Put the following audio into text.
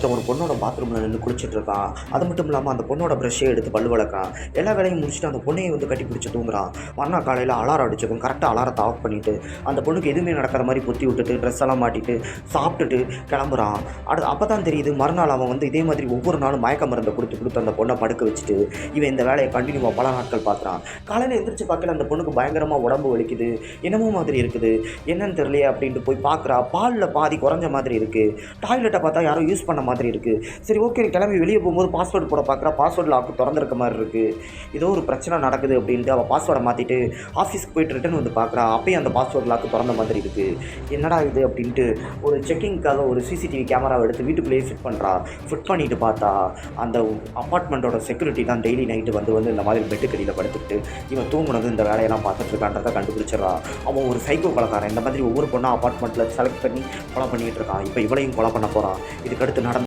ஒருத்தன் ஒரு பொண்ணோட பாத்ரூமில் நின்று குளிச்சுட்டு இருக்கான். அது மட்டும் இல்லாமல் அந்த பொண்ணோட ப்ரஷ்ஷை எடுத்து பல் விளக்கான். எல்லா வேலையும் முடிச்சுட்டு அந்த பொண்ணையை வந்து கட்டி பிடிச்சி தூங்குறான். மறுநாள் காலையில் அலாரம் அடிச்சதும் கரெக்டாக அலாரத்தை ஆஃப் பண்ணிவிட்டு அந்த பொண்ணுக்கு எதுவுமே நடக்கிற மாதிரி பொத்தி விட்டுட்டு ட்ரெஸ் எல்லாம் மாட்டிட்டு சாப்பிட்டுட்டு கிளம்புறான். அப்போ தான் தெரியுது மறுநாள் அவன் வந்து இதே மாதிரி ஒவ்வொரு நாளும் மயக்க மருந்தை கொடுத்து அந்த பொண்ணை படுக்க வச்சுட்டு இவன் இந்த வேலையை கண்டினியூவாக பல நாட்கள் பார்க்குறான். காலையில் எந்திரிச்சு பார்க்கல அந்த பொண்ணுக்கு பயங்கரமாக உடம்பு வலிக்குது, என்னமோ மாதிரி இருக்குது, என்னன்னு தெரியலையே அப்படின்ட்டு போய் பார்க்குறா. பாலில் பாதி குறைஞ்ச மாதிரி இருக்குது. டாய்லெட்டை பார்த்தா யாரும் யூஸ் பண்ண மாதிரி இருக்குது. சரி ஓகே கிளம்பி வெளியே போகும்போது பாஸ்வேர்டு போட பார்க்குறா. பாஸ்வேர்டு லாக்கு திறந்துருக்க மாதிரி இருக்குது. ஏதோ ஒரு பிரச்சனை நடக்குது அப்படின்ட்டு அவள் பாஸ்வேர்டை மாற்றிட்டு ஆஃபீஸ்க்கு போய்ட்டு ரிட்டன் வந்து பார்க்குறா. அப்பயும் அந்த பாஸ்வேர்டு லாக்கு திறந்த மாதிரி இருக்குது. என்னடா இது அப்படின்ட்டு ஒரு செக்கிங்க்காக ஒரு சிசிடிவி கேமராவை எடுத்து வீட்டுக்குள்ளேயே ஃபிட் பண்ணுறா. ஃபிட் பண்ணிட்டு பார்த்தா அந்த அப்பார்ட்மெண்ட்டோட செக்யூரிட்டி தான் டெய்லி நைட்டு வந்து இந்த மாதிரி பெட்டுக்கடியில் படுத்துக்கிட்டு இவன் தூங்குனது இந்த வேலையெல்லாம் பார்த்துட்டு இருக்கான்றதை கண்டுபிடிச்சிடறா. அவன் ஒரு சைக்கோ கொலைக்காரன். இந்த மாதிரி ஒவ்வொரு பொண்ணாக அப்பார்ட்மெண்ட்டில் செலக்ட் பண்ணி கொலை பண்ணிகிட்டு இருக்கான். இப்போ இவளையும் கொலை பண்ண போகிறான். இதுக்கடுத்து நடந்த